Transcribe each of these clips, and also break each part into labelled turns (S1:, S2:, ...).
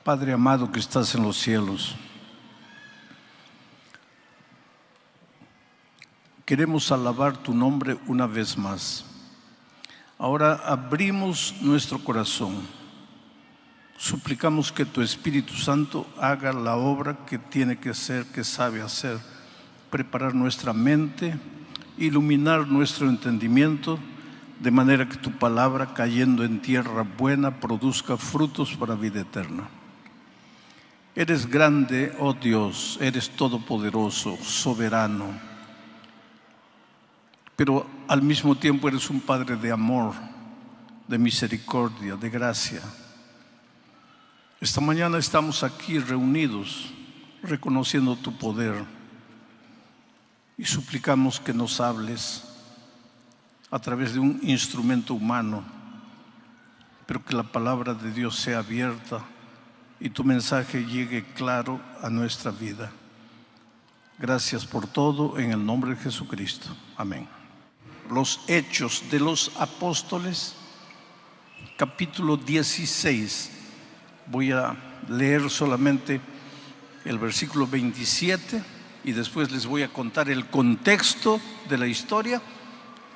S1: Padre amado que estás en los cielos, queremos alabar tu nombre una vez más. Ahora abrimos nuestro corazón. Suplicamos que tu Espíritu Santo haga la obra que tiene que hacer, que sabe hacer. Preparar nuestra mente, iluminar nuestro entendimiento, de manera que tu palabra, cayendo en tierra buena, produzca frutos para vida eterna. Eres grande, oh Dios, eres todopoderoso, soberano, pero al mismo tiempo eres un Padre de amor, de misericordia, de gracia. Esta mañana estamos aquí reunidos, reconociendo tu poder, y suplicamos que nos hables a través de un instrumento humano, pero que la palabra de Dios sea abierta y tu mensaje llegue claro a nuestra vida. Gracias por todo, en el nombre de Jesucristo. Amén. Los Hechos de los Apóstoles, capítulo 16. Voy a leer solamente el versículo 27 y después les voy a contar el contexto de la historia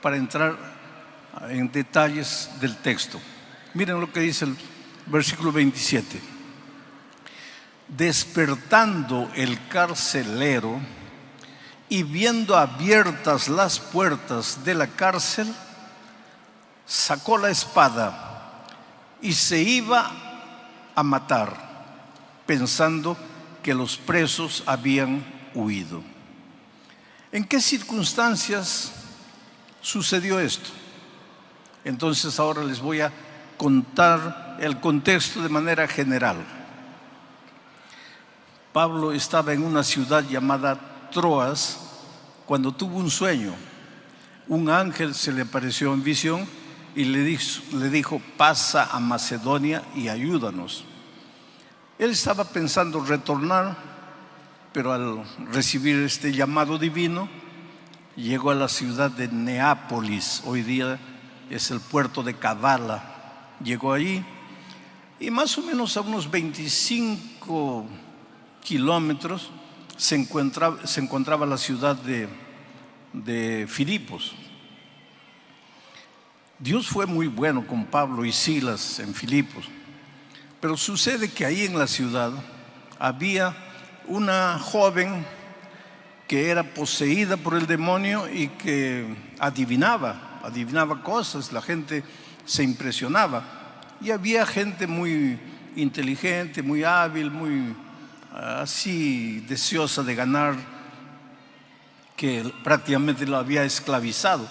S1: para entrar en detalles del texto. Miren lo que dice el versículo 27. Despertando el carcelero y viendo abiertas las puertas de la cárcel, sacó la espada y se iba a matar, pensando que los presos habían huido. ¿En qué circunstancias sucedió esto? Entonces ahora les voy a contar el contexto de manera general. Pablo estaba en una ciudad llamada Troas cuando tuvo un sueño. Un ángel se le apareció en visión y le dijo: pasa a Macedonia y ayúdanos. Él estaba pensando retornar, pero al recibir este llamado divino, llegó a la ciudad de Neápolis. Hoy día es el puerto de Kavala. Llegó allí y más o menos a unos 25 kilómetros se encontraba la ciudad de Filipos. Dios fue muy bueno con Pablo y Silas en Filipos, pero sucede que ahí en la ciudad había una joven que era poseída por el demonio y que adivinaba cosas. La gente se impresionaba y había gente muy inteligente, muy hábil, muy así deseosa de ganar, que prácticamente lo había esclavizado.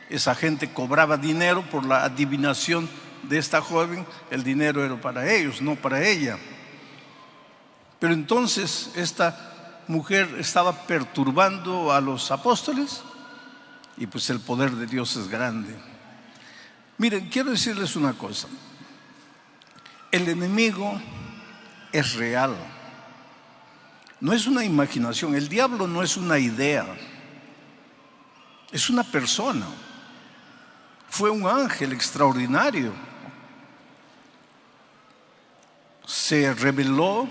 S1: Esa gente cobraba dinero por la adivinación de esta joven. El dinero era para ellos, no para ella. Pero entonces esta mujer estaba perturbando a los apóstoles y pues el poder de Dios es grande. Miren, quiero decirles una cosa. El enemigo es real. No es una imaginación. El diablo no es una idea, es una persona. Fue un ángel extraordinario. Se rebeló,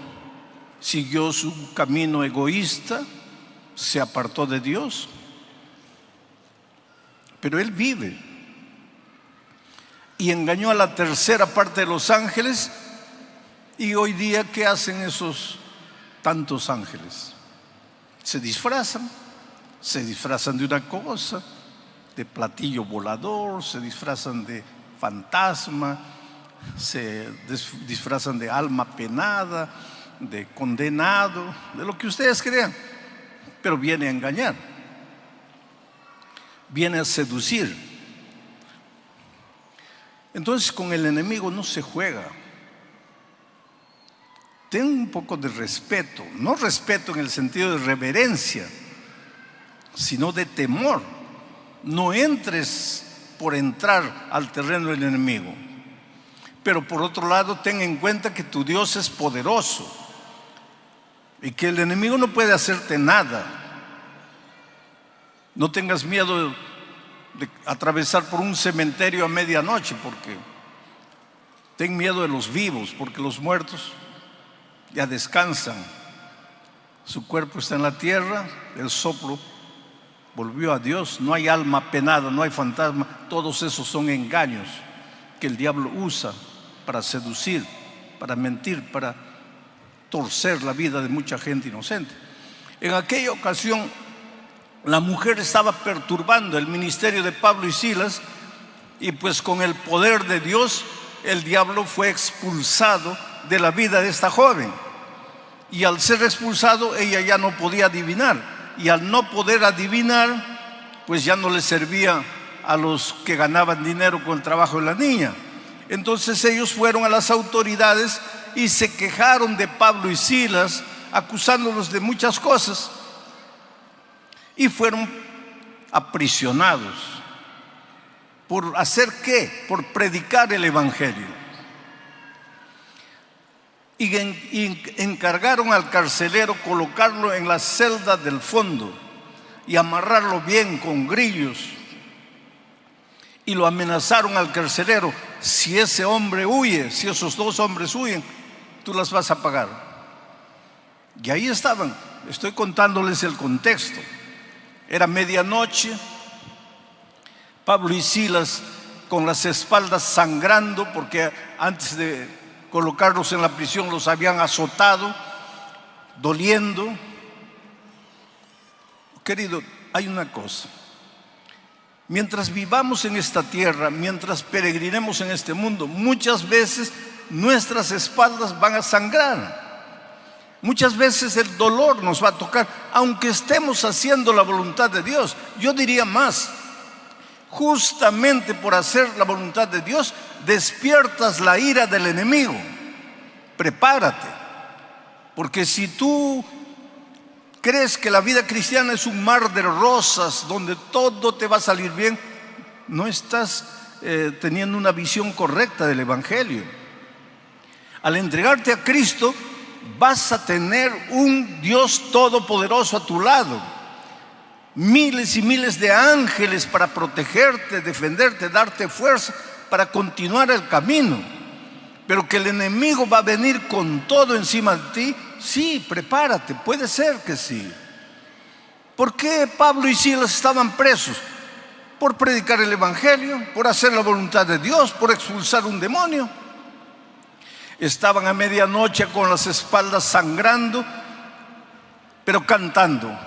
S1: siguió su camino egoísta, se apartó de Dios. Pero él vive y engañó a la tercera parte de los ángeles. Y hoy día, ¿qué hacen esos tantos ángeles? Se disfrazan de una cosa, de platillo volador, se disfrazan de fantasma, se disfrazan de alma penada, de condenado, de lo que ustedes crean, pero viene a engañar, viene a seducir. Entonces con el enemigo no se juega. Ten un poco de respeto, no respeto en el sentido de reverencia, sino de temor. No entres por entrar al terreno del enemigo. Pero por otro lado, ten en cuenta que tu Dios es poderoso y que el enemigo no puede hacerte nada. No tengas miedo de atravesar por un cementerio a medianoche, porque ten miedo de los vivos, porque los muertos ya descansan. Su cuerpo está en la tierra, el soplo volvió a Dios. No hay alma penada, no hay fantasma. Todos esos son engaños que el diablo usa para seducir, para mentir, para torcer la vida de mucha gente inocente. En aquella ocasión, la mujer estaba perturbando el ministerio de Pablo y Silas, y pues con el poder de Dios, el diablo fue expulsado de la vida de esta joven. Y al ser expulsado, ella ya no podía adivinar. Y al no poder adivinar, pues ya no le servía a los que ganaban dinero con el trabajo de la niña. Entonces ellos fueron a las autoridades y se quejaron de Pablo y Silas, acusándolos de muchas cosas. Y fueron aprisionados. ¿Por hacer qué? Por predicar el evangelio. Y encargaron al carcelero colocarlo en la celda del fondo y amarrarlo bien con grillos. Y lo amenazaron al carcelero: si ese hombre huye, si esos dos hombres huyen, tú las vas a pagar. Y ahí estaban. Estoy contándoles el contexto. Era medianoche. Pablo y Silas con las espaldas sangrando, porque antes de colocarlos en la prisión los habían azotado, doliendo. Querido, hay una cosa: mientras vivamos en esta tierra, mientras peregrinemos en este mundo, muchas veces nuestras espaldas van a sangrar. Muchas veces el dolor nos va a tocar, aunque estemos haciendo la voluntad de Dios. Yo diría más: justamente por hacer la voluntad de Dios, despiertas la ira del enemigo. Prepárate, porque si tú crees que la vida cristiana es un mar de rosas donde todo te va a salir bien, no estás teniendo una visión correcta del evangelio. Al entregarte a Cristo, vas a tener un Dios todopoderoso a tu lado, miles y miles de ángeles para protegerte, defenderte, darte fuerza para continuar el camino. Pero que el enemigo va a venir con todo encima de ti, sí, prepárate, puede ser que sí. ¿Por qué Pablo y Silas estaban presos? Por predicar el evangelio, por hacer la voluntad de Dios, por expulsar un demonio. Estaban a medianoche con las espaldas sangrando, pero cantando.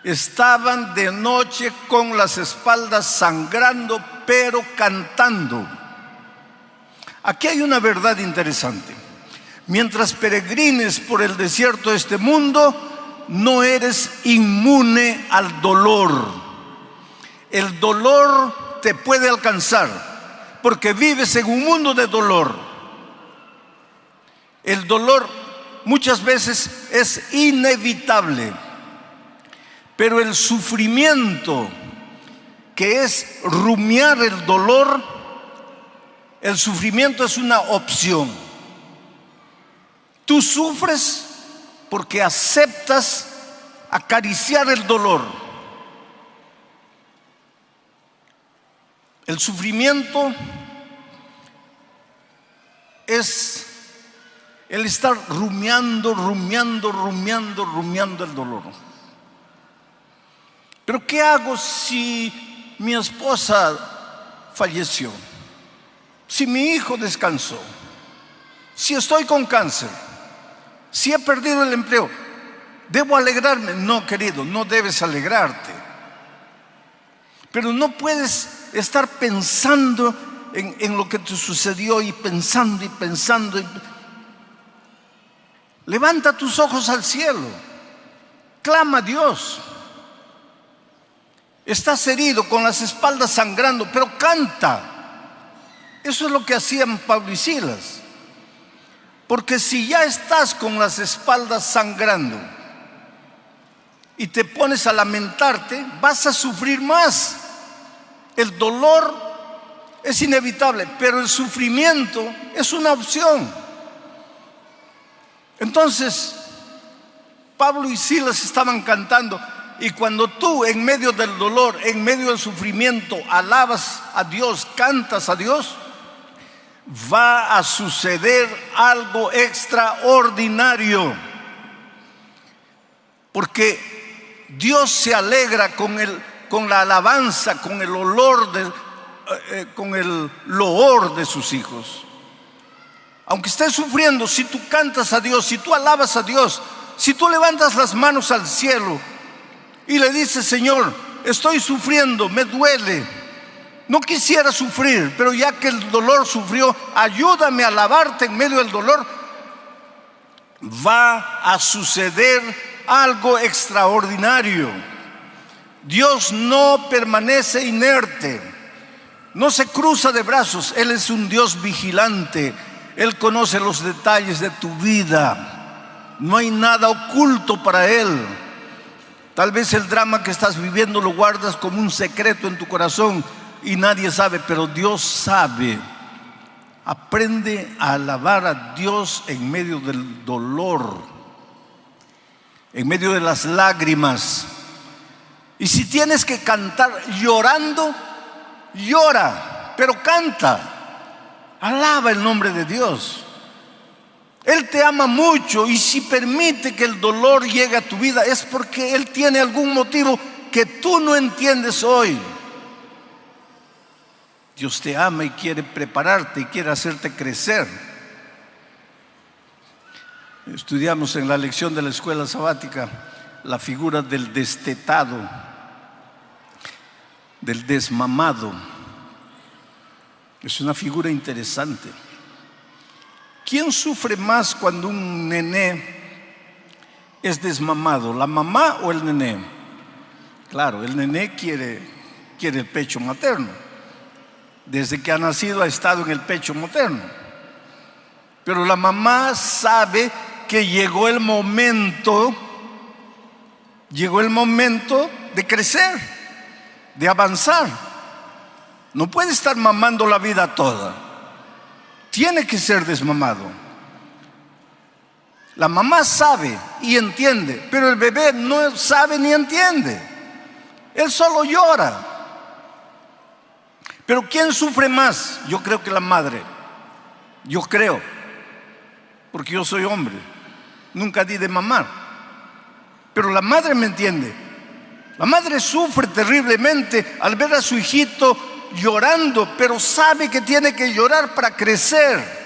S1: Estaban de noche con las espaldas sangrando, pero cantando. Aquí hay una verdad interesante. Mientras peregrines por el desierto de este mundo, no eres inmune al dolor. El dolor te puede alcanzar porque vives en un mundo de dolor. El dolor muchas veces es inevitable, pero el sufrimiento, que es rumiar el dolor, el sufrimiento es una opción. Tú sufres porque aceptas acariciar el dolor. El sufrimiento es el estar rumiando el dolor. Pero ¿qué hago si mi esposa falleció? Si mi hijo descansó, si estoy con cáncer, si he perdido el empleo, ¿debo alegrarme? No, querido, no debes alegrarte. Pero no puedes estar pensando en lo que te sucedió y pensando. Levanta tus ojos al cielo, clama a Dios. Estás herido, con las espaldas sangrando, pero canta. Eso es lo que hacían Pablo y Silas. Porque si ya estás con las espaldas sangrando y te pones a lamentarte, vas a sufrir más. El dolor es inevitable, pero el sufrimiento es una opción. Entonces, Pablo y Silas estaban cantando. Y cuando tú, en medio del dolor, en medio del sufrimiento, alabas a Dios, cantas a Dios, va a suceder algo extraordinario, porque Dios se alegra con la alabanza, con el loor de sus hijos. Aunque estés sufriendo, si tú cantas a Dios, si tú alabas a Dios, si tú levantas las manos al cielo y le dices: Señor, estoy sufriendo, me duele, no quisiera sufrir, pero ya que el dolor sufrió, ayúdame a alabarte en medio del dolor, va a suceder algo extraordinario. Dios no permanece inerte, no se cruza de brazos. Él es un Dios vigilante. Él conoce los detalles de tu vida. No hay nada oculto para Él. Tal vez el drama que estás viviendo lo guardas como un secreto en tu corazón y nadie sabe, pero Dios sabe. Aprende a alabar a Dios en medio del dolor, en medio de las lágrimas. Y si tienes que cantar llorando, llora, pero canta. Alaba el nombre de Dios. Él te ama mucho, y si permite que el dolor llegue a tu vida es porque Él tiene algún motivo que tú no entiendes hoy. Dios te ama y quiere prepararte y quiere hacerte crecer. Estudiamos en la lección de la escuela sabática la figura del destetado, del desmamado. Es una figura interesante. ¿Quién sufre más cuando un nené es desmamado? ¿La mamá o el nené? Claro, el nené quiere el pecho materno. Desde que ha nacido ha estado en el pecho materno. Pero la mamá sabe que llegó el momento de crecer, de avanzar. No puede estar mamando la vida toda. Tiene que ser desmamado. La mamá sabe y entiende, pero el bebé no sabe ni entiende. Él solo llora. Pero ¿quién sufre más? Yo creo que la madre. Yo creo, porque yo soy hombre. Nunca di de mamar. Pero la madre me entiende. La madre sufre terriblemente al ver a su hijito llorando, pero sabe que tiene que llorar para crecer.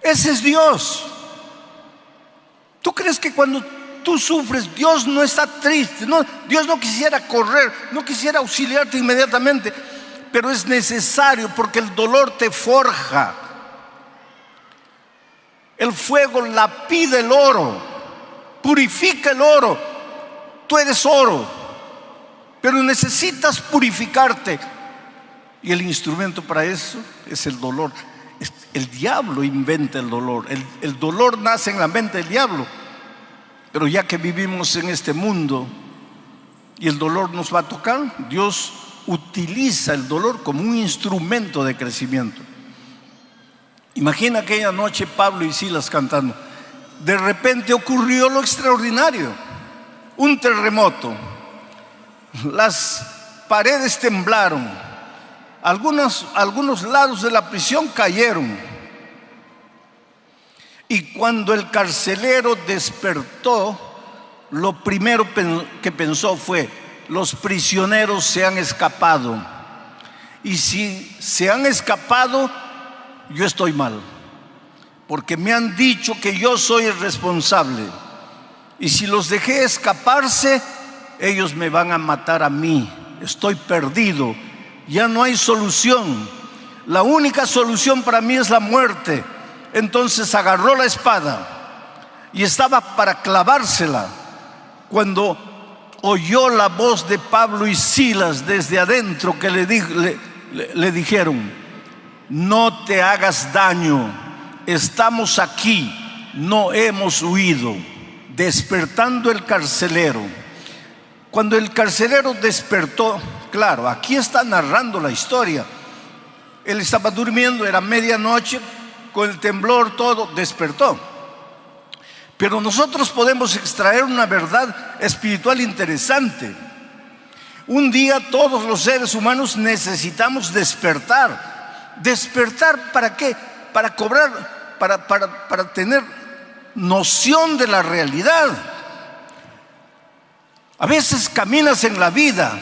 S1: Ese es Dios. ¿Tú crees que cuando tú sufres, Dios no está triste? No, Dios no quisiera correr, no quisiera auxiliarte inmediatamente, pero es necesario porque el dolor te forja. El fuego lapida el oro, purifica el oro. Tú eres oro, pero necesitas purificarte. Y el instrumento para eso es el dolor. El diablo inventa el dolor. El dolor nace en la mente del diablo. Pero ya que vivimos en este mundo y el dolor nos va a tocar, Dios utiliza el dolor como un instrumento de crecimiento. Imagina aquella noche Pablo y Silas cantando. De repente ocurrió lo extraordinario. Un terremoto. Las paredes temblaron. Algunos lados de la prisión cayeron. Y cuando el carcelero despertó, lo primero que pensó fue: los prisioneros se han escapado. Y si se han escapado, yo estoy mal, porque me han dicho que yo soy el responsable. Y si los dejé escaparse, ellos me van a matar a mí. Estoy perdido. Ya no hay solución. La única solución para mí es la muerte. Entonces agarró la espada y estaba para clavársela cuando oyó la voz de Pablo y Silas desde adentro, que le dijeron: no te hagas daño, estamos aquí, no hemos huido. Despertando el carcelero. Cuando el carcelero despertó, claro, aquí está narrando la historia. Él estaba durmiendo, era medianoche, con el temblor, todo, despertó. Pero nosotros podemos extraer una verdad espiritual interesante. Un día todos los seres humanos necesitamos despertar. ¿Despertar para qué? Para cobrar, para tener noción de la realidad. A veces caminas en la vida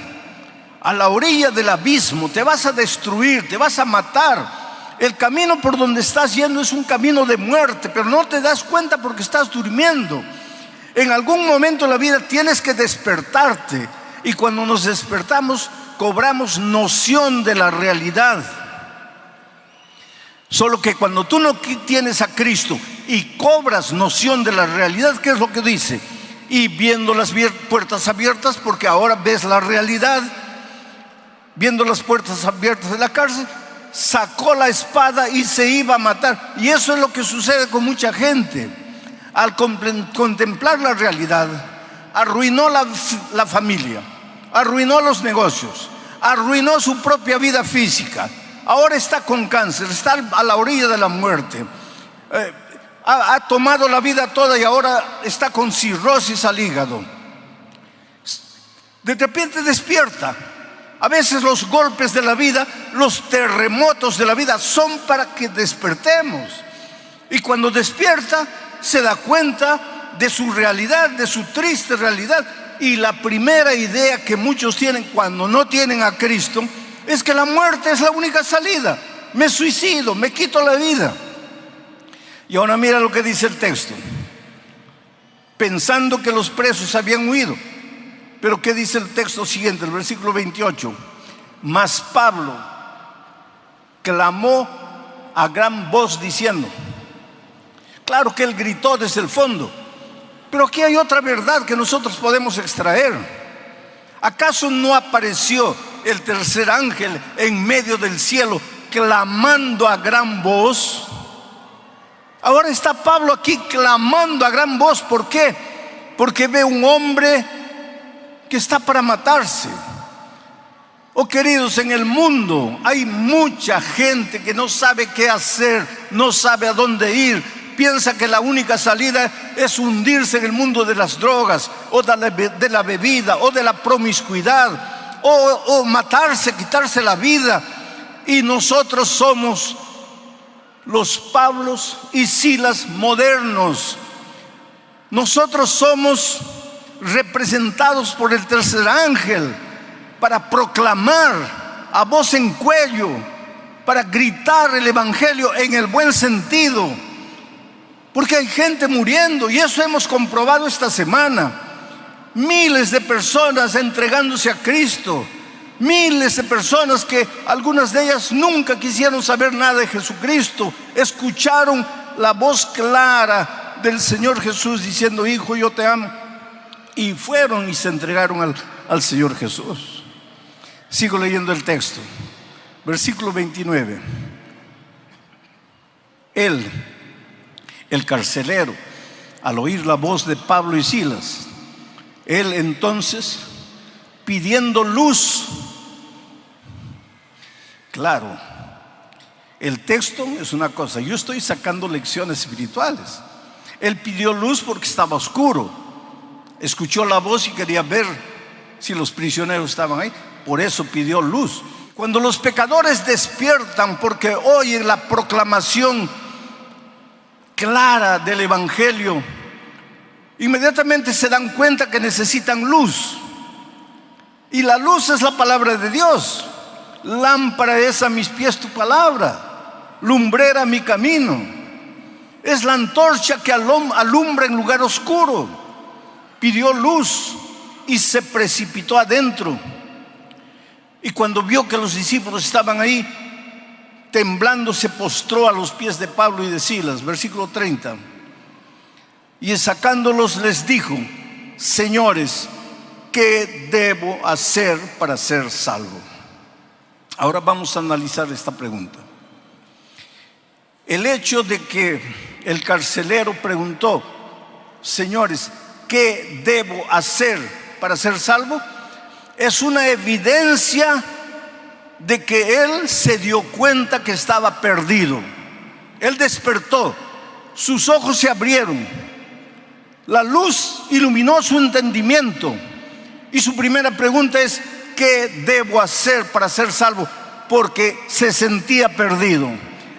S1: a la orilla del abismo, te vas a destruir, te vas a matar. El camino por donde estás yendo es un camino de muerte, pero no te das cuenta porque estás durmiendo. En algún momento de la vida tienes que despertarte, y cuando nos despertamos cobramos noción de la realidad. Solo que cuando tú no tienes a Cristo y cobras noción de la realidad, ¿qué es lo que dice? Y viendo las puertas abiertas, porque ahora ves la realidad, viendo las puertas abiertas de la cárcel, sacó la espada y se iba a matar. Y eso es lo que sucede con mucha gente. Al contemplar la realidad, arruinó la familia, arruinó los negocios, arruinó su propia vida física. Ahora está con cáncer, está a la orilla de la muerte. Ha tomado la vida toda y ahora está con cirrosis al hígado. De repente despierta. A veces los golpes de la vida, los terremotos de la vida son para que despertemos. Y cuando despierta, se da cuenta de su realidad, de su triste realidad. Y la primera idea que muchos tienen cuando no tienen a Cristo es que la muerte es la única salida. Me suicido, me quito la vida. Y ahora mira lo que dice el texto. Pensando que los presos habían huido. Pero ¿qué dice el texto siguiente, el versículo 28? Mas Pablo clamó a gran voz diciendo. Claro que él gritó desde el fondo, pero aquí hay otra verdad que nosotros podemos extraer. ¿Acaso no apareció el tercer ángel en medio del cielo clamando a gran voz? Ahora está Pablo aquí clamando a gran voz. ¿Por qué? Porque ve un hombre que está para matarse. Oh queridos, en el mundo hay mucha gente que no sabe qué hacer, no sabe a dónde ir. Piensa que la única salida es hundirse en el mundo de las drogas, o de la bebida, o de la promiscuidad, o matarse, quitarse la vida. Y nosotros somos los Pablos y Silas modernos. Nosotros somos representados por el tercer ángel para proclamar a voz en cuello, para gritar el evangelio en el buen sentido, porque hay gente muriendo, y eso hemos comprobado esta semana. Miles de personas entregándose a Cristo, miles de personas que algunas de ellas nunca quisieron saber nada de Jesucristo, escucharon la voz clara del Señor Jesús diciendo: hijo, yo te amo, y fueron y se entregaron al Señor Jesús. Sigo leyendo el texto, versículo 29. Él, el carcelero, al oír la voz de Pablo y Silas, él entonces, pidiendo luz. Claro, el texto es una cosa, yo estoy sacando lecciones espirituales. Él pidió luz porque estaba oscuro, escuchó la voz y quería ver si los prisioneros estaban ahí, por eso pidió luz. Cuando los pecadores despiertan porque oyen la proclamación clara del evangelio, inmediatamente se dan cuenta que necesitan luz, y la luz es la palabra de Dios. Lámpara es a mis pies tu palabra, lumbrera mi camino. Es la antorcha que alumbra en lugar oscuro. Pidió luz y se precipitó adentro. Y cuando vio que los discípulos estaban ahí, temblando, se postró a los pies de Pablo y de Silas. Versículo 30. Y sacándolos les dijo: señores, ¿qué debo hacer para ser salvo? Ahora vamos a analizar esta pregunta. El hecho de que el carcelero preguntó: señores, ¿qué debo hacer para ser salvo?, es una evidencia de que él se dio cuenta que estaba perdido. Él despertó, sus ojos se abrieron, la luz iluminó su entendimiento, y su primera pregunta es: ¿qué debo hacer para ser salvo? porque se sentía perdido.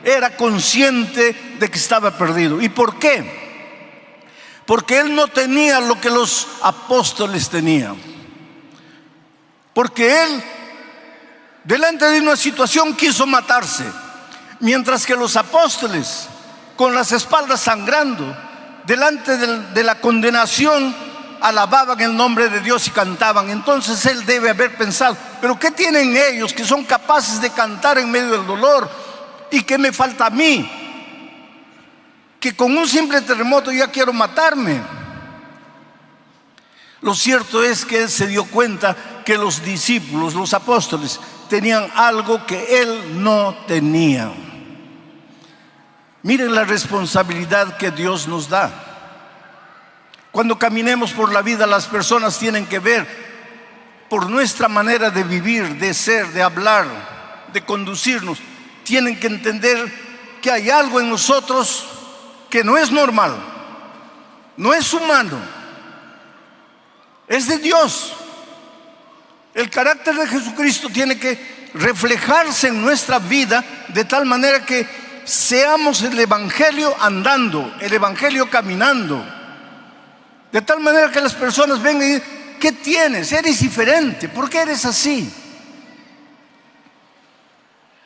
S1: Era consciente de que estaba perdido. ¿Y por qué? Porque él no tenía lo que los apóstoles tenían. Porque él, delante de una situación, quiso matarse, mientras que los apóstoles, con las espaldas sangrando, delante de la condenación, alababan el nombre de Dios y cantaban. Entonces él debe haber pensado: ¿pero qué tienen ellos que son capaces de cantar en medio del dolor? ¿Y qué me falta a mí? Que con un simple terremoto ya quiero matarme. Lo cierto es que él se dio cuenta que los discípulos, los apóstoles, tenían algo que él no tenía. Miren la responsabilidad que Dios nos da. Cuando caminemos por la vida, las personas tienen que ver por nuestra manera de vivir, de ser, de hablar, de conducirnos. Tienen que entender que hay algo en nosotros que no es normal, no es humano, es de Dios. El carácter de Jesucristo tiene que reflejarse en nuestra vida de tal manera que seamos el Evangelio andando, el Evangelio caminando. De tal manera que las personas vengan y digan: ¿qué tienes? Eres diferente. ¿Por qué eres así?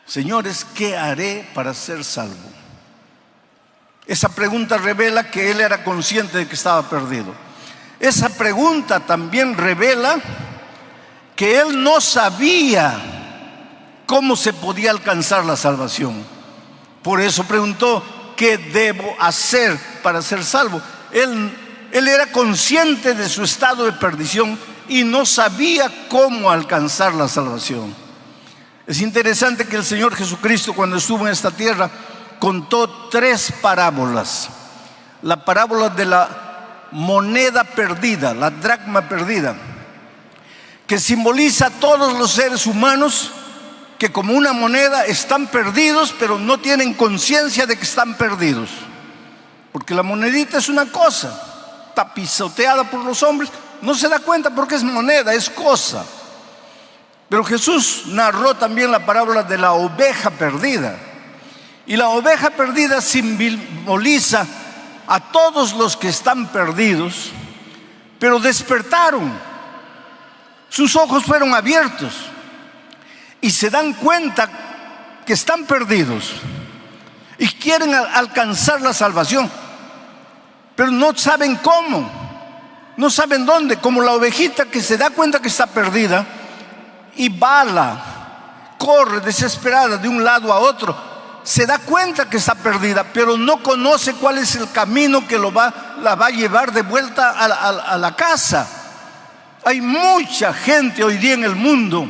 S1: Señores, ¿qué haré para ser salvo? Esa pregunta revela que él era consciente de que estaba perdido. Esa pregunta también revela que él no sabía cómo se podía alcanzar la salvación. Por eso preguntó: ¿qué debo hacer para ser salvo? Él era consciente de su estado de perdición y no sabía cómo alcanzar la salvación. Es interesante que el Señor Jesucristo, cuando estuvo en esta tierra, contó 3 parábolas. La parábola de la moneda perdida, la dracma perdida, que simboliza a todos los seres humanos que, como una moneda, están perdidos, pero no tienen conciencia de que están perdidos. Porque la monedita es una cosa, está pisoteada por los hombres, no se da cuenta porque es moneda, es cosa. Pero Jesús narró también la parábola de la oveja perdida. Y la oveja perdida simboliza a todos los que están perdidos, pero despertaron. Sus ojos fueron abiertos y se dan cuenta que están perdidos y quieren alcanzar la salvación, pero no saben cómo, no saben dónde. Como la ovejita que se da cuenta que está perdida y bala, corre desesperada de un lado a otro, se da cuenta que está perdida, pero no conoce cuál es el camino que la va a llevar de vuelta a la casa. Hay mucha gente hoy día en el mundo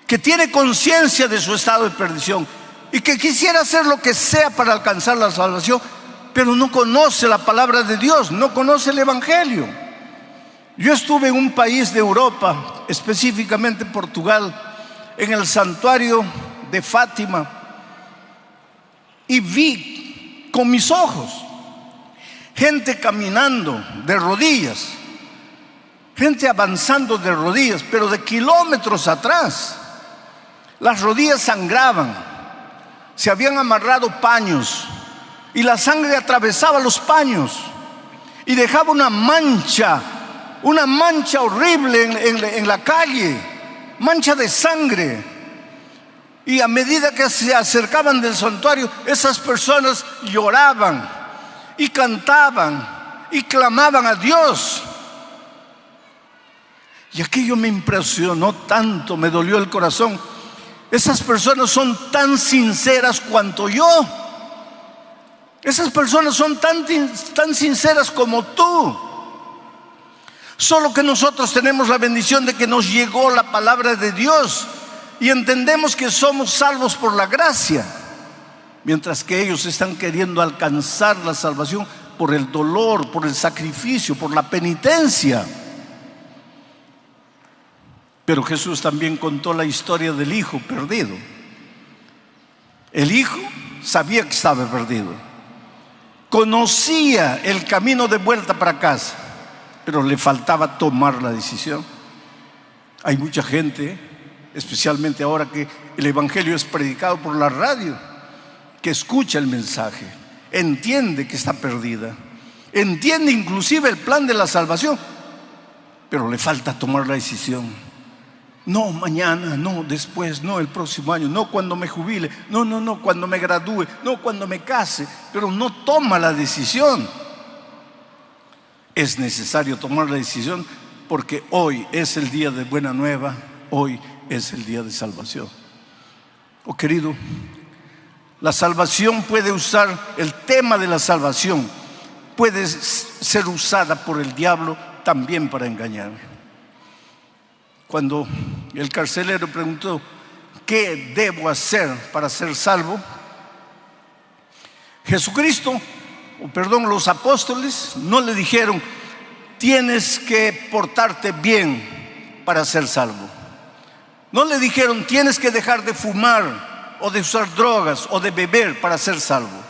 S1: que tiene conciencia de su estado de perdición y que quisiera hacer lo que sea para alcanzar la salvación, pero no conoce la palabra de Dios, no conoce el Evangelio. Yo estuve en un país de Europa, específicamente Portugal, en el santuario de Fátima, y vi con mis ojos gente caminando de rodillas, gente avanzando de rodillas, pero de kilómetros atrás. Las rodillas sangraban, se habían amarrado paños y la sangre atravesaba los paños y dejaba una mancha horrible en la calle, mancha de sangre. Y a medida que se acercaban del santuario, esas personas lloraban y cantaban y clamaban a Dios. Y aquello me impresionó tanto, me dolió el corazón. Esas personas son tan sinceras cuanto yo. Esas personas son tan sinceras como tú. Solo que nosotros tenemos la bendición de que nos llegó la palabra de Dios y entendemos que somos salvos por la gracia, mientras que ellos están queriendo alcanzar la salvación por el dolor, por el sacrificio, por la penitencia. Pero Jesús también contó la historia del hijo perdido. El hijo sabía que estaba perdido, conocía el camino de vuelta para casa, pero le faltaba tomar la decisión. Hay mucha gente especialmente ahora que el Evangelio es predicado por la radio, que escucha el mensaje, entiende que está perdida, entiende inclusive el plan de la salvación, pero le falta tomar la decisión. No, mañana, no, después, no, el próximo año, no, cuando me jubile, no, cuando me gradúe, no, cuando me case, pero no toma la decisión. Es necesario tomar la decisión porque hoy es el día de buena nueva, hoy es el día de salvación. Oh querido, la salvación puede usar, el tema de la salvación puede ser usada por el diablo también para engañar. Cuando el carcelero preguntó, ¿qué debo hacer para ser salvo? Los apóstoles no le dijeron, tienes que portarte bien para ser salvo. No le dijeron, tienes que dejar de fumar o de usar drogas o de beber para ser salvo.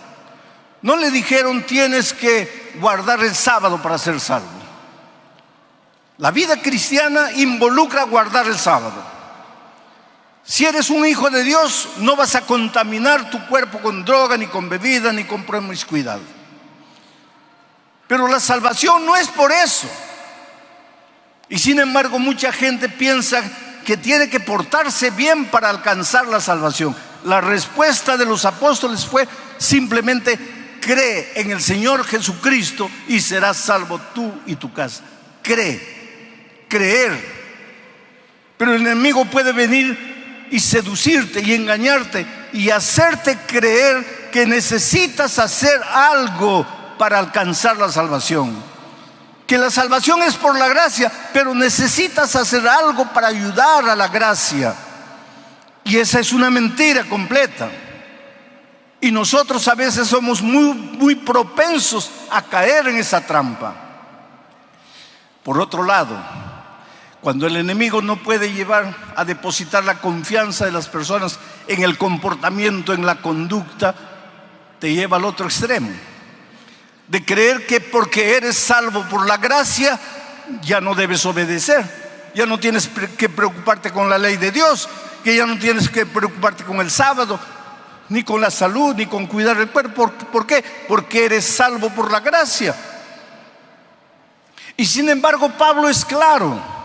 S1: No le dijeron, tienes que guardar el sábado para ser salvo. La vida cristiana involucra guardar el sábado. Si eres un hijo de Dios, no vas a contaminar tu cuerpo con droga, ni con bebida, ni con promiscuidad. Pero la salvación no es por eso. Y sin embargo, mucha gente piensa que tiene que portarse bien para alcanzar la salvación. La respuesta de los apóstoles fue simplemente: cree en el Señor Jesucristo y serás salvo tú y tu casa. Creer. Pero el enemigo puede venir y seducirte y engañarte y hacerte creer que necesitas hacer algo para alcanzar la salvación. Que la salvación es por la gracia, pero necesitas hacer algo para ayudar a la gracia. Y esa es una mentira completa. Y nosotros a veces somos muy propensos a caer en esa trampa. Por otro lado, cuando el enemigo no puede llevar a depositar la confianza de las personas en el comportamiento, en la conducta, te lleva al otro extremo, de creer que porque eres salvo por la gracia ya no debes obedecer, ya no tienes que preocuparte con la ley de Dios, que ya no tienes que preocuparte con el sábado, ni con la salud, ni con cuidar el cuerpo. ¿Por qué? Porque eres salvo por la gracia. Y sin embargo, Pablo es claro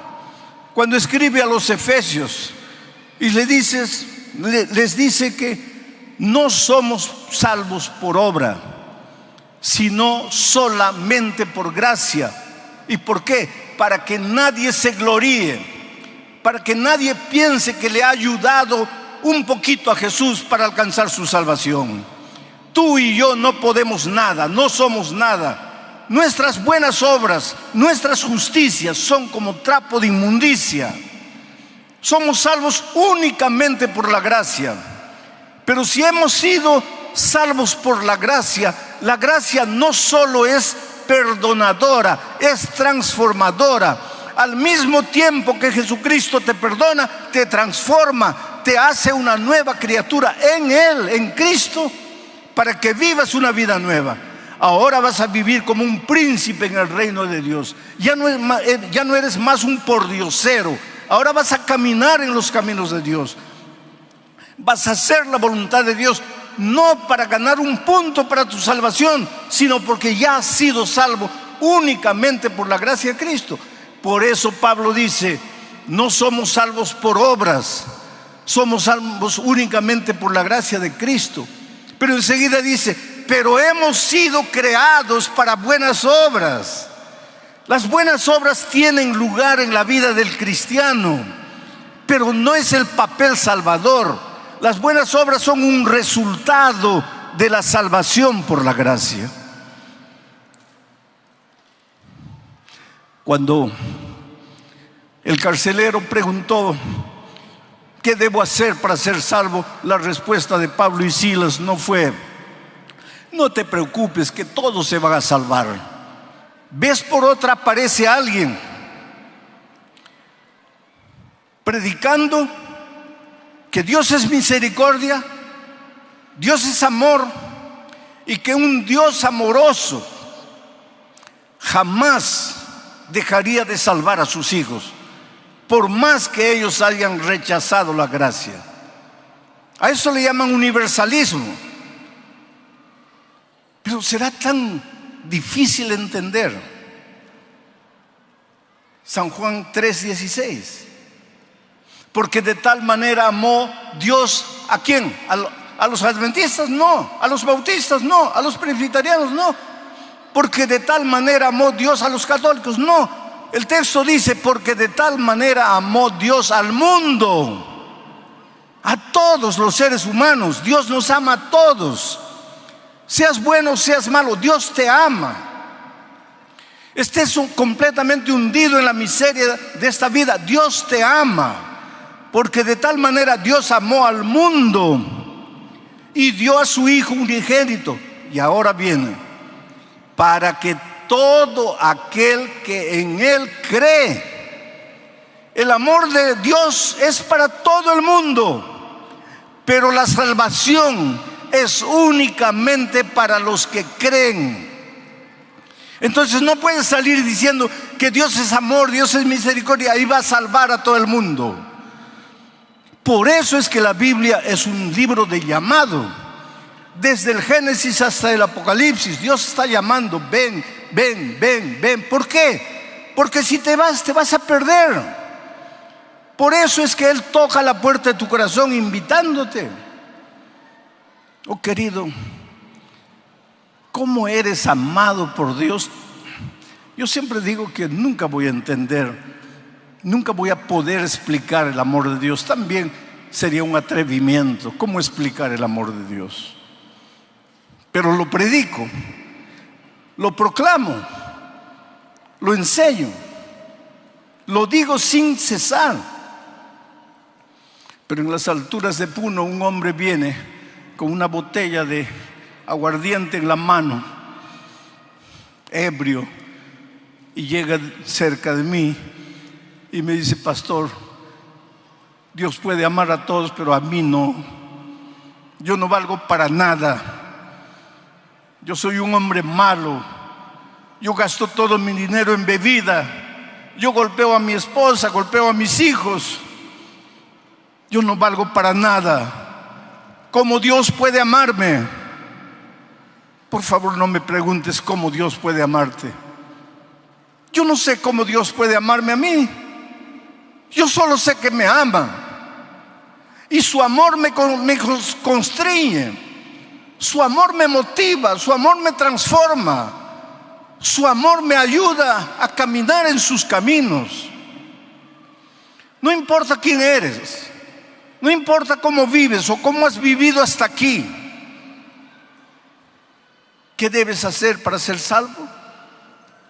S1: cuando escribe a los Efesios y les dice que no somos salvos por obra, sino solamente por gracia. ¿Y por qué? Para que nadie se gloríe, para que nadie piense que le ha ayudado un poquito a Jesús para alcanzar su salvación. Tú y yo no podemos nada, no somos nada. Nuestras buenas obras, nuestras justicias son como trapo de inmundicia. Somos salvos únicamente por la gracia. Pero si hemos sido salvos por la gracia no solo es perdonadora, es transformadora. Al mismo tiempo que Jesucristo te perdona, te transforma, te hace una nueva criatura en Él, en Cristo, para que vivas una vida nueva. Ahora vas a vivir como un príncipe en el reino de Dios. Ya no eres más un pordiosero. Ahora vas a caminar en los caminos de Dios. Vas a hacer la voluntad de Dios, no para ganar un punto para tu salvación, sino porque ya has sido salvo únicamente por la gracia de Cristo. Por eso Pablo dice, no somos salvos por obras, somos salvos únicamente por la gracia de Cristo. Pero enseguida dice, pero hemos sido creados para buenas obras. Las buenas obras tienen lugar en la vida del cristiano, pero no es el papel salvador. Las buenas obras son un resultado de la salvación por la gracia. Cuando el carcelero preguntó, ¿qué debo hacer para ser salvo?, la respuesta de Pablo y Silas no fue, no te preocupes que todos se van a salvar. Ves por otra aparece alguien predicando que Dios es misericordia, Dios es amor, y que un Dios amoroso jamás dejaría de salvar a sus hijos. por más que ellos hayan rechazado la gracia. A eso le llaman universalismo. Pero será tan difícil entender. San Juan 3:16. Porque de tal manera amó Dios, ¿a quién? ¿A los adventistas? No. ¿A los bautistas? No. ¿A los presbiterianos? No. Porque de tal manera amó Dios a los católicos. No. El texto dice, porque de tal manera amó Dios al mundo, a todos los seres humanos. Dios nos ama a todos. Seas bueno, seas malo, Dios te ama. Estés completamente hundido en la miseria de esta vida, Dios te ama. Porque de tal manera Dios amó al mundo y dio a su Hijo unigénito. Y ahora viene, para que todo aquel que en Él cree. El amor de Dios es para todo el mundo, pero la salvación es únicamente para los que creen. Entonces no puedes salir diciendo que Dios es amor, Dios es misericordia y va a salvar a todo el mundo. Por eso es que la Biblia es un libro de llamado. Desde el Génesis hasta el Apocalipsis, Dios está llamando, ven, ven, ven, ven. ¿Por qué? Porque si te vas a perder. Por eso es que Él toca la puerta de tu corazón invitándote. Oh querido, ¿cómo eres amado por Dios? Yo siempre digo que nunca voy a entender, nunca voy a poder explicar el amor de Dios. También sería un atrevimiento. ¿Cómo explicar el amor de Dios? Pero lo predico, lo proclamo, lo enseño, lo digo sin cesar. Pero en las alturas de Puno un hombre viene con una botella de aguardiente en la mano, ebrio, y llega cerca de mí y me dice: pastor, Dios puede amar a todos, pero a mí no. Yo no valgo para nada. Yo soy un hombre malo. Yo gasto todo mi dinero en bebida. Yo golpeo a mi esposa, golpeo a mis hijos. Yo no valgo para nada. ¿Cómo Dios puede amarme? Por favor, no me preguntes cómo Dios puede amarte. Yo no sé cómo Dios puede amarme a mí. Yo solo sé que me ama. Y su amor me constriñe. Su amor me motiva, su amor me transforma, su amor me ayuda a caminar en sus caminos. No importa quién eres, no importa cómo vives o cómo has vivido hasta aquí. ¿Qué debes hacer para ser salvo?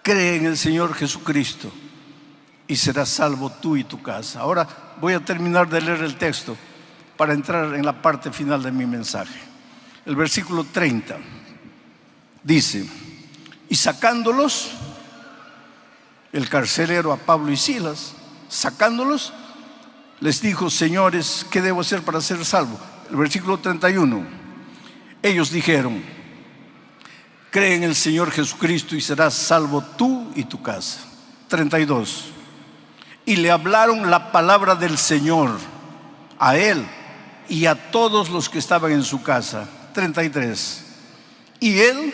S1: Cree en el Señor Jesucristo y serás salvo tú y tu casa. Ahora voy a terminar de leer el texto para entrar en la parte final de mi mensaje. El versículo 30 dice: y sacándolos, el carcelero a Pablo y Silas, sacándolos, les dijo: señores, ¿qué debo hacer para ser salvo? El versículo 31, ellos dijeron: cree en el Señor Jesucristo y serás salvo tú y tu casa. 32, y le hablaron la palabra del Señor a él y a todos los que estaban en su casa. 33, y él,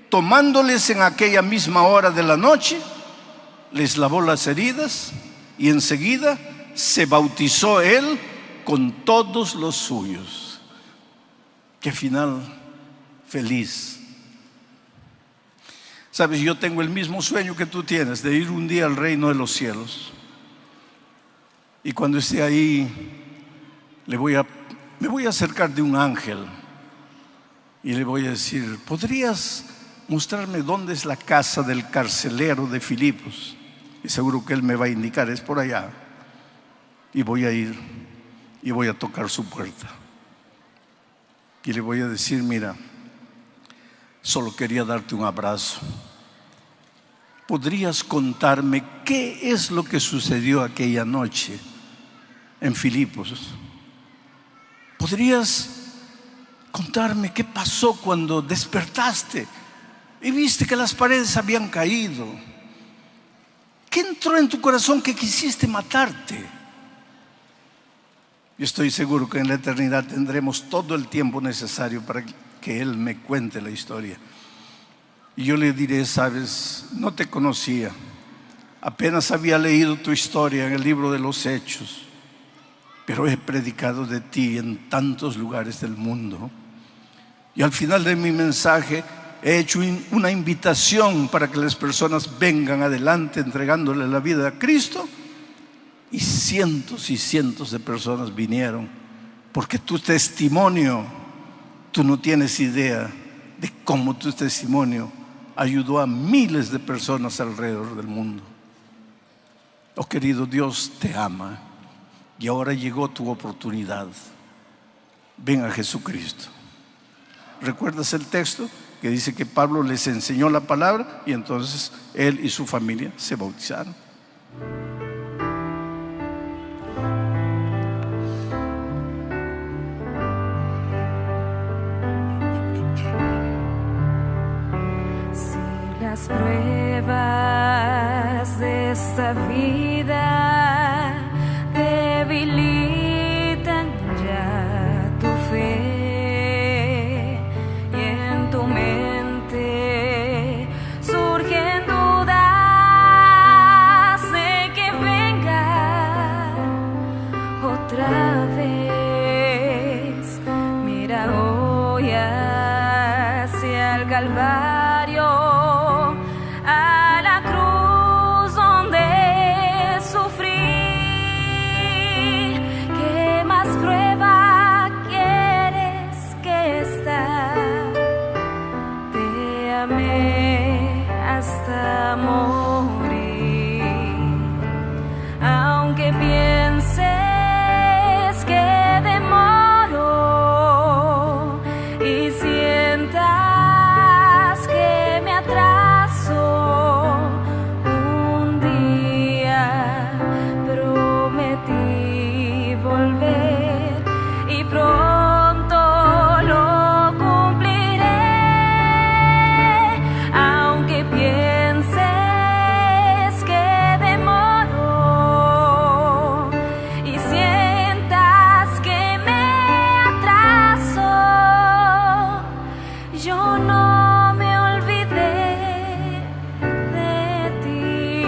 S1: tomándoles en aquella misma hora de la noche, les lavó las heridas y enseguida se bautizó él con todos los suyos. Qué final feliz. Sabes, yo tengo el mismo sueño que tú tienes, de ir un día al reino de los cielos. Y cuando esté ahí, me voy a acercar de un ángel y le voy a decir: ¿podrías mostrarme dónde es la casa del carcelero de Filipos? Y seguro que él me va a indicar: es por allá. Y voy a ir y voy a tocar su puerta y le voy a decir: mira, solo quería darte un abrazo. ¿Podrías contarme qué es lo que sucedió aquella noche en Filipos? ¿Podrías contarme qué pasó cuando despertaste y viste que las paredes habían caído? ¿Qué entró en tu corazón que quisiste matarte? Yo estoy seguro que en la eternidad tendremos todo el tiempo necesario para que Él me cuente la historia. Y yo le diré: sabes, no te conocía, apenas había leído tu historia en el libro de los Hechos, pero he predicado de ti en tantos lugares del mundo. Y al final de mi mensaje he hecho una invitación para que las personas vengan adelante entregándole la vida a Cristo. Y cientos de personas vinieron, porque tu testimonio, tú no tienes idea de cómo tu testimonio ayudó a miles de personas alrededor del mundo. Oh querido, Dios te ama y ahora llegó tu oportunidad. Ven a Jesucristo. ¿Recuerdas el texto que dice que Pablo les enseñó la palabra y entonces él y su familia se bautizaron?
S2: Las pruebas de esta vida debilitan ya tu fe, y en tu mente surgen dudas de que venga otra vez. Mira hoy hacia el Calvario, a la cruz donde sufrí. ¿Qué más prueba quieres que esta? Te amé hasta morir. Aunque pienses que demoro y sientas que me atraso, un día prometí volver y pronto lo cumpliré. Aunque pienses que demoro y sientas que me atraso, yo no me olvidé de ti.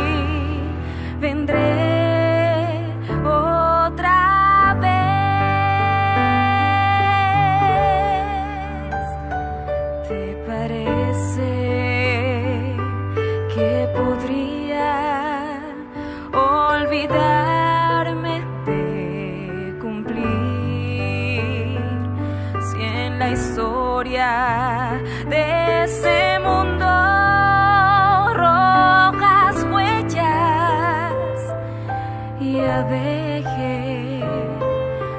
S2: Vendré otra vez. ¿Te parece que podría olvidarme de cumplir si en la historia de ese mundo rojas huellas ya dejé?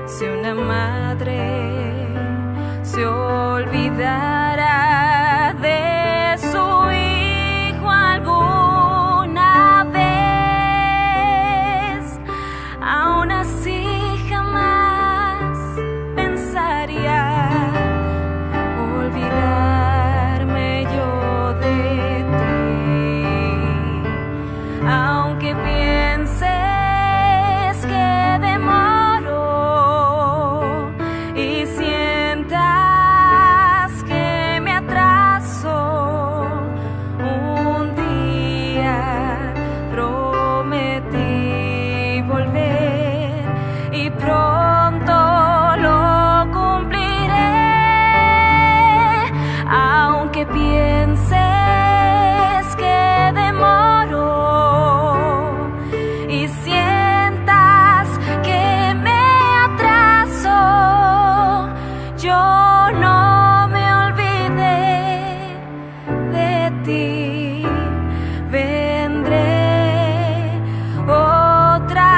S2: Si una madre se olvidara de su hijo alguna vez, aún así jamás pensaría olvidarme yo de ti. Aunque pienses que demoro y sientas que me atraso, un día prometí volver y pronto lo cumpliré. Aunque pienses que demoro y sientas que me atraso, yo no me olvidé de ti. Vendré otra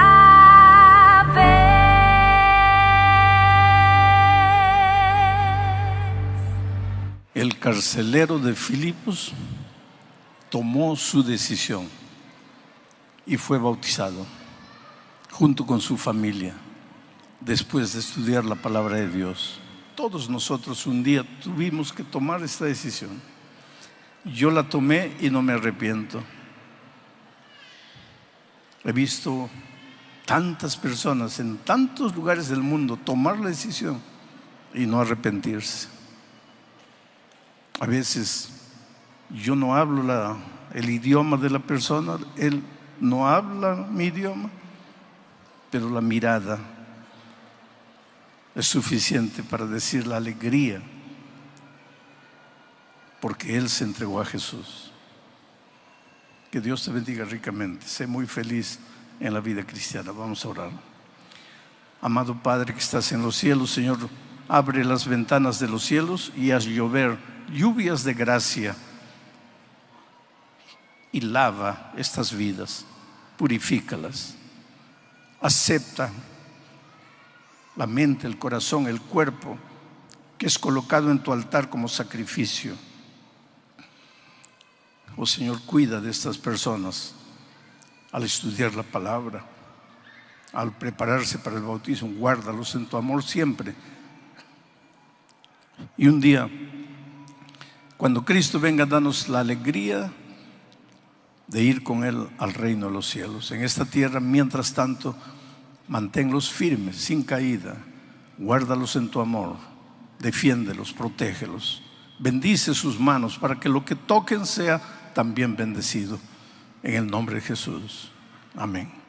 S2: vez.
S1: El carcelero de Filipos tomó su decisión y fue bautizado junto con su familia después de estudiar la palabra de Dios. Todos nosotros un día tuvimos que tomar esta decisión. Yo la tomé y no me arrepiento. He visto tantas personas en tantos lugares del mundo tomar la decisión y no arrepentirse. A veces yo no hablo el idioma de la persona, él no habla mi idioma, pero la mirada es suficiente para decir la alegría, porque él se entregó a Jesús. Que Dios te bendiga ricamente. Sé muy feliz en la vida cristiana. Vamos a orar. Amado Padre que estás en los cielos, Señor, abre las ventanas de los cielos y haz llover lluvias de gracia y lava estas vidas, purifícalas. Acepta la mente, el corazón, el cuerpo que es colocado en tu altar como sacrificio. Oh Señor, cuida de estas personas al estudiar la palabra, al prepararse para el bautismo. Guárdalos en tu amor siempre. Y un día, cuando Cristo venga, danos la alegría de ir con Él al reino de los cielos. En esta tierra, mientras tanto, manténlos firmes, sin caída. Guárdalos en tu amor, defiéndelos, protégelos. Bendice sus manos para que lo que toquen sea también bendecido. En el nombre de Jesús. Amén.